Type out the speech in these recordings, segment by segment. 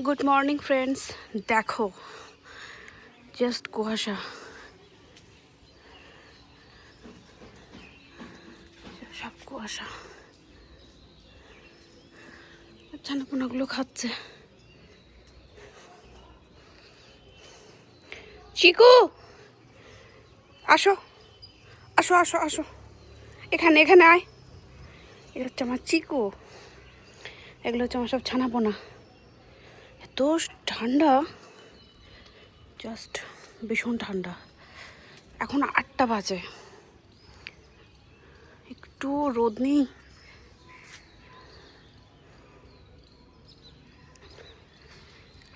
Good morning friends. দেখো just কুয়াশা, সব কুয়াশা। ছানাপোনাগুলো খাচ্ছে। চিকু আসো আসো আসো আসো, এখানে এখানে আয়। এটা হচ্ছে আমার চিকু, এগুলো হচ্ছে আমার সব ছানাপোনা। এত ঠান্ডা, জাস্ট ভীষণ ঠান্ডা। এখন 8টা বাজে, একটু রোদ নেই।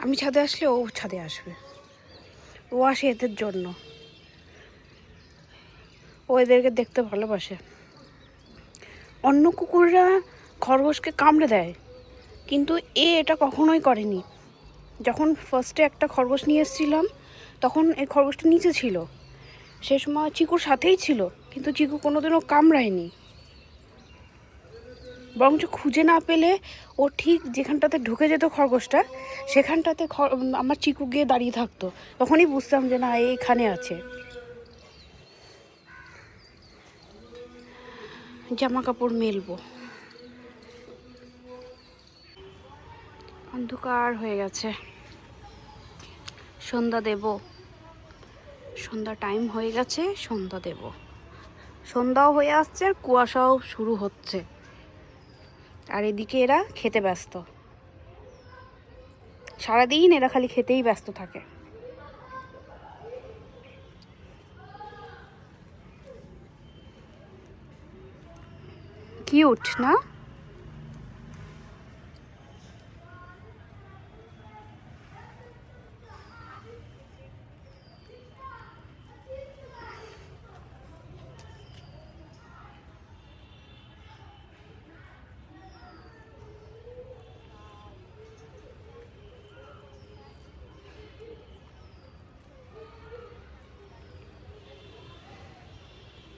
আমি ছাদে আসলে ও ছাদে আসবে, ও আসে এদের জন্য, ও এদেরকে দেখতে ভালোবাসে। অন্য কুকুররা খরগোশকে কামড়ে দেয়, কিন্তু এটা কখনোই করেনি। যখন ফার্স্টে একটা খরগোশ নিয়ে এসেছিলাম, তখন এই খরগোশটা নিচে ছিল, সে সময় চিকুর সাথেই ছিল, কিন্তু চিকু কোনোদিনও কামড়ায়নি। বরঞ্চ খুঁজে না পেলে ও ঠিক যেখানটাতে ঢুকে যেত খরগোশটা, সেখানটাতে আমার চিকু গিয়ে দাঁড়িয়ে থাকতো। তখনই বুঝতাম যে না, এইখানে আছে। জামা কাপড় মেলবো। অন্ধকার হয়ে গেছে, সন্ধ্যা দেব। সন্ধ্যা টাইম হয়ে গেছে, সন্ধ্যা দেব। সন্ধ্যাও হয়ে আসছে আর কুয়াশাও শুরু হচ্ছে, আর এদিকে এরা খেতে ব্যস্ত। সারাদিন এরা খালি খেতেই ব্যস্ত থাকে। কিউট না?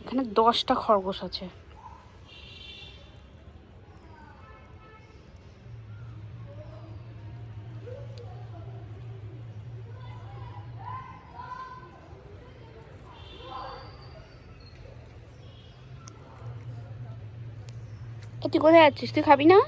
এখানে 10টা খরগোশ আছে। তুই কোথায় যাচ্ছিস? তুই খাবি না?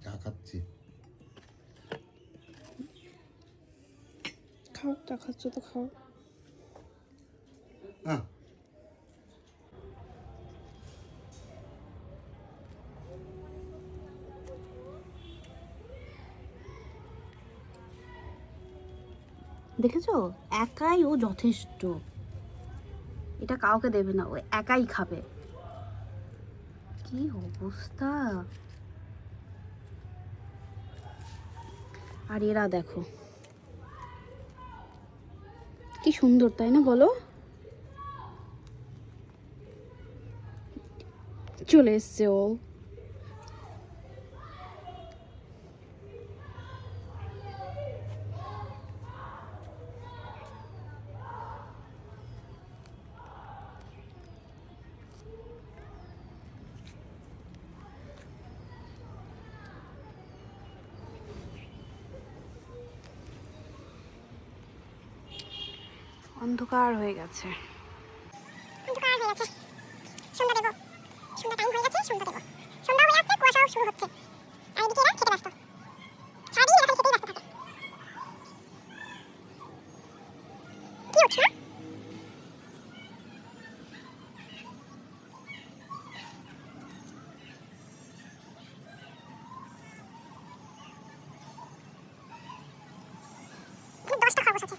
চা খাচ্ছি। খাও, চা খাচ্ছ তো খাও। দেখেছো, একাই ও যথেষ্ট। এটা কাউকে দেবে না, ও একাই খাবে। কি অবস্থা! আর এরা দেখো কি সুন্দর, তাই না বলো? চলে এসছে ও। অন্ধকার হয়ে গেছে। অন্ধকার হয়ে গেছে, সন্ধ্যা দেবো, সন্ধ্যা টাইম হয়ে গেছে, সন্ধ্যা দেবো, সন্ধ্যা হয়ে আসছে, কুয়াশাও শুরু হচ্ছে, আর এদিকে এরা খেতে ব্যস্ত, সারাদিন এরা খালি খেতেই ব্যস্ত থাকে। কি উঠছ না? এখানে 10টা খরগোশ আছে।